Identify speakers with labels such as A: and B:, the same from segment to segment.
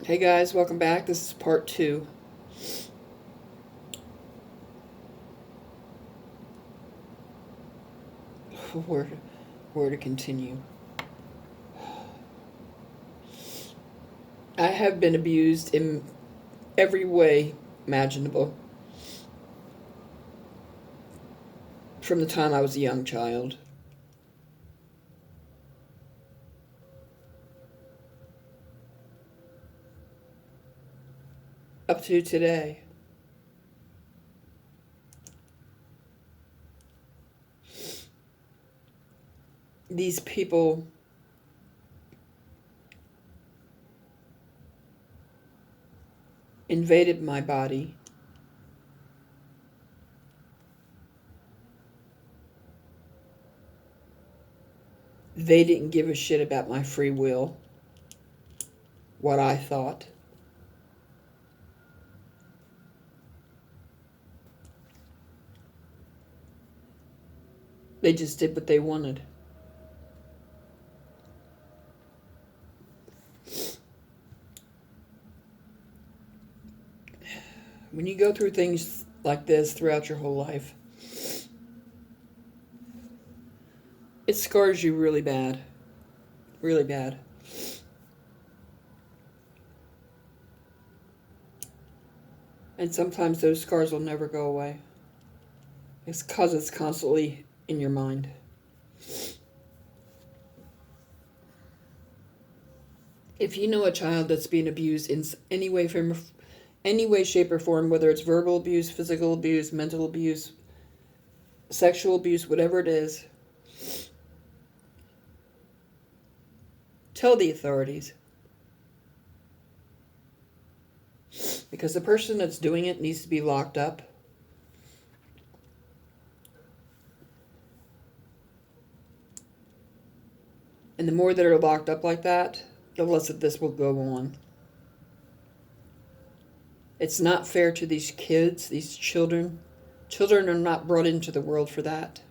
A: Hey guys, welcome back. This is part two. Where, where to continue? I have been abused in every way imaginable from the time I was a young child up to today. These people invaded my body. They didn't give a shit about my free will, what I thought. They just did what they wanted. When you go through things like this throughout your whole life, it scars you really bad. Really bad. And sometimes those scars will never go away. It's because it's constantly in your mind. If you know a child that's being abused in any way, shape, or form, whether it's verbal abuse, physical abuse, mental abuse, sexual abuse, whatever it is, tell the authorities. Because the person that's doing it needs to be locked up. And the more that are locked up like that, the less of this will go on. It's not fair to these kids, these children. Children are not brought into the world for that.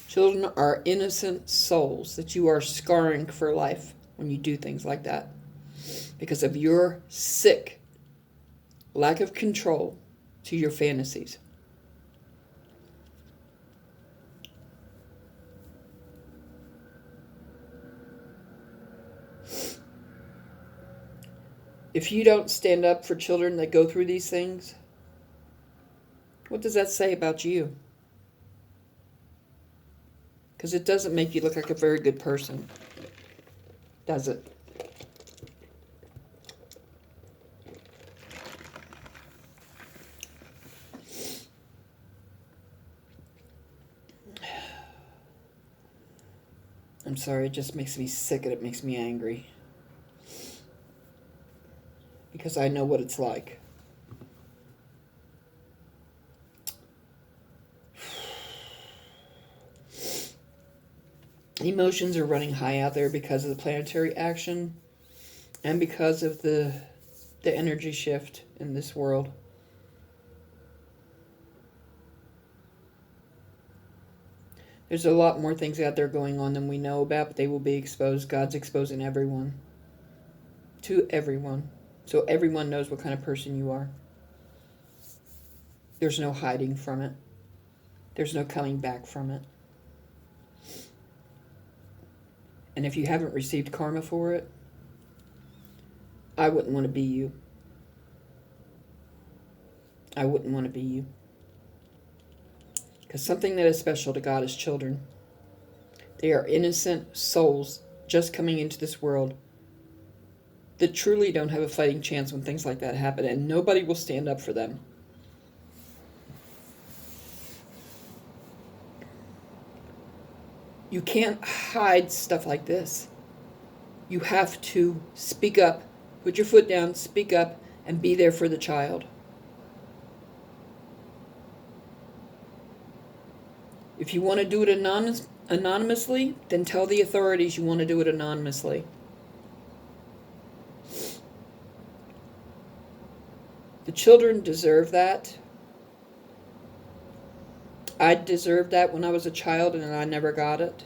A: Children are innocent souls that you are scarring for life when you do things like that because of your sick lack of control to your fantasies. If you don't stand up for children that go through these things, what does that say about you? Because it doesn't make you look like a very good person, does it? I'm sorry, it just makes me sick and it makes me angry. Because I know what it's like. Emotions are running high out there because of the planetary action and because of the energy shift in this world. There's a lot more things out there going on than we know about, but they will be exposed. God's exposing everyone. To everyone. So everyone knows what kind of person you are. There's no hiding from it. There's no coming back from it. And if you haven't received karma for it, I wouldn't want to be you. I wouldn't want to be you. Because something that is special to God is children. They are innocent souls just coming into this world that truly don't have a fighting chance when things like that happen, and nobody will stand up for them. You can't hide stuff like this. You have to speak up, put your foot down, speak up, and be there for the child. If you want to do it anonymously, then tell the authorities you want to do it anonymously. The children deserve that. I deserved that when I was a child and I never got it.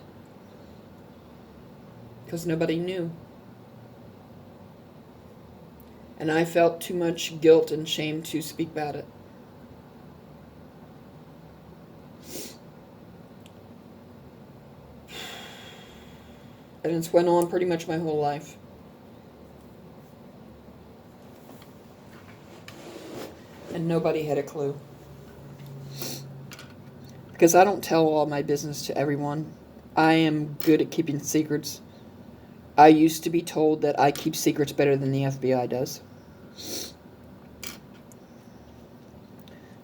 A: Because nobody knew. And I felt too much guilt and shame to speak about it. And it's went on pretty much my whole life. And nobody had a clue. Because I don't tell all my business to everyone. I am good at keeping secrets. I used to be told that I keep secrets better than the FBI does.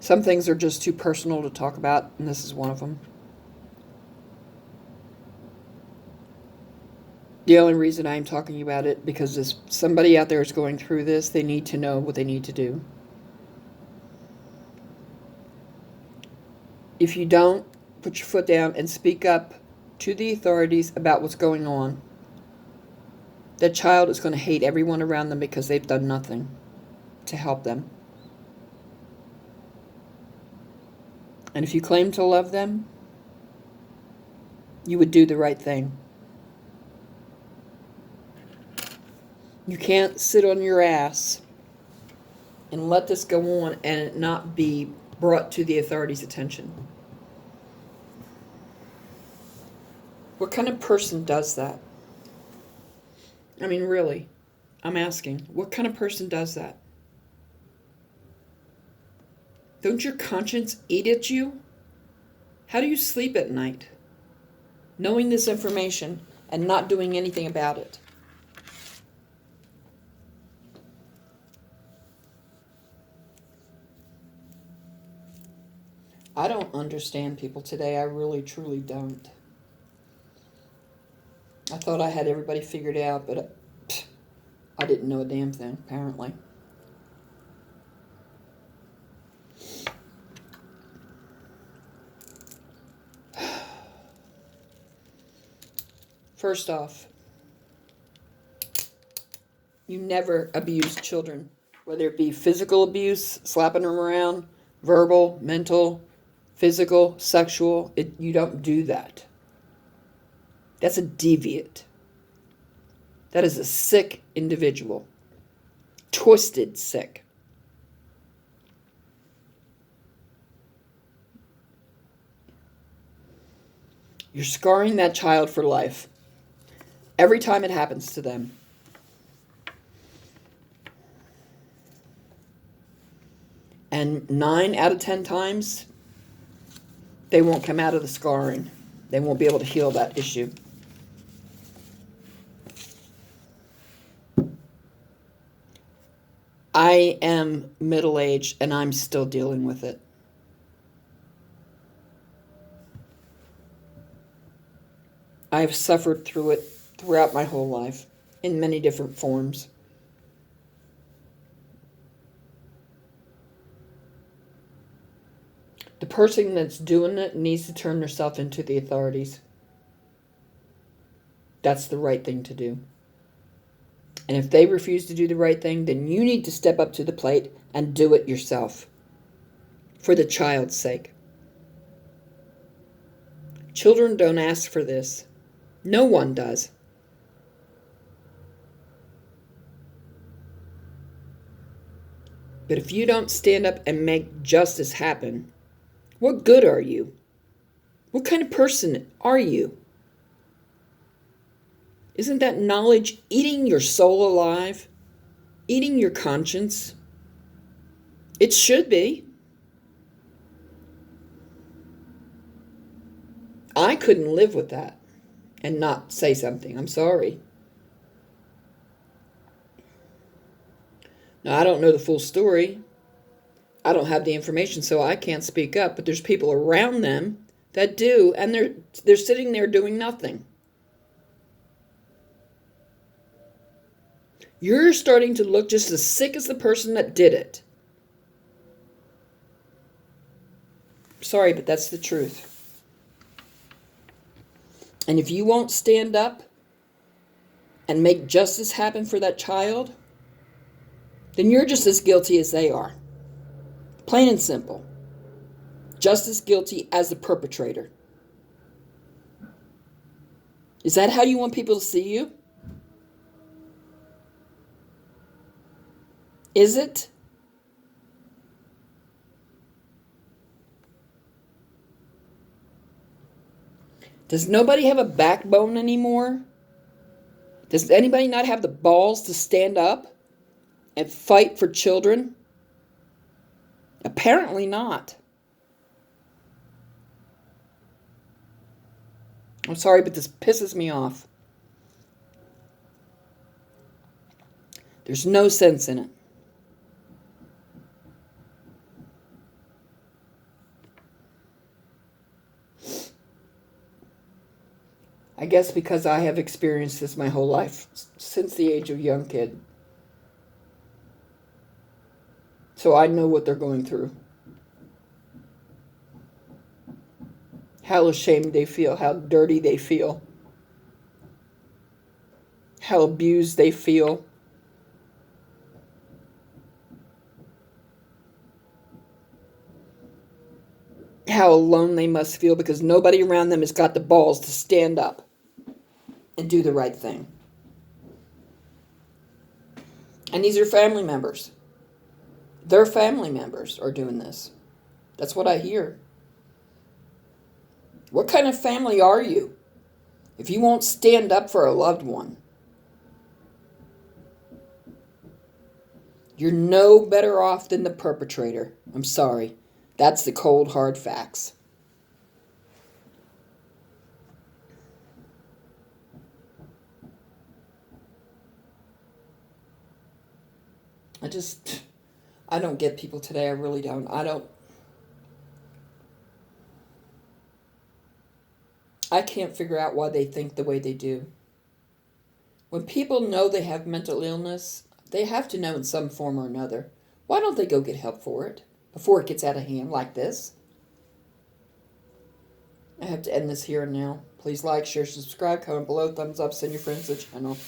A: Some things are just too personal to talk about, and this is one of them. The only reason I'm talking about it, because if somebody out there is going through this, they need to know what they need to do. If you don't, put your foot down and speak up to the authorities about what's going on. That child is going to hate everyone around them because they've done nothing to help them. And if you claim to love them, you would do the right thing. You can't sit on your ass and let this go on and it not be brought to the authorities' attention. What kind of person does that? I mean, really, I'm asking, what kind of person does that? Don't your conscience eat at you? How do you sleep at night, knowing this information and not doing anything about it? I don't understand people today. I really, truly don't. I thought I had everybody figured out, but I didn't know a damn thing, apparently. First off, you never abuse children, whether it be physical abuse, slapping them around, verbal, mental, physical, sexual. You don't do that. That's a deviant. That is a sick individual. Twisted sick. You're scarring that child for life. Every time it happens to them. And 9 out of 10 times, they won't come out of the scarring. They won't be able to heal that issue. I am middle-aged and I'm still dealing with it. I've suffered through it throughout my whole life in many different forms. The person that's doing it needs to turn themselves into the authorities. That's the right thing to do. And if they refuse to do the right thing, then you need to step up to the plate and do it yourself. For the child's sake. Children don't ask for this. No one does. But if you don't stand up and make justice happen, what good are you? What kind of person are you? Isn't that knowledge eating your soul alive? Eating your conscience? It should be. I couldn't live with that and not say something. I'm sorry. Now, I don't know the full story. I don't have the information, so I can't speak up. But there's people around them that do, and they're sitting there doing nothing. You're starting to look just as sick as the person that did it. Sorry, but that's the truth. And if you won't stand up and make justice happen for that child, then you're just as guilty as they are. Plain and simple. Just as guilty as the perpetrator. Is that how you want people to see you? Is it? Does nobody have a backbone anymore? Does anybody not have the balls to stand up and fight for children? Apparently not. I'm sorry, but this pisses me off. There's no sense in it. I guess because I have experienced this my whole life, since the age of young kid. So I know what they're going through. How ashamed they feel, how dirty they feel, how abused they feel. How alone they must feel because nobody around them has got the balls to stand up and do the right thing. And these are family members. Their family members are doing this. That's what I hear. What kind of family are you if you won't stand up for a loved one? You're no better off than the perpetrator. I'm sorry. That's the cold, hard facts. I don't get people today. I really don't. I can't figure out why they think the way they do. When people know they have mental illness, they have to know in some form or another. Why don't they go get help for it before it gets out of hand like this? I have to end this here and now. Please like, share, subscribe, comment below, thumbs up, send your friends to the channel.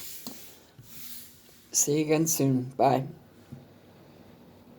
A: See you again soon. Bye.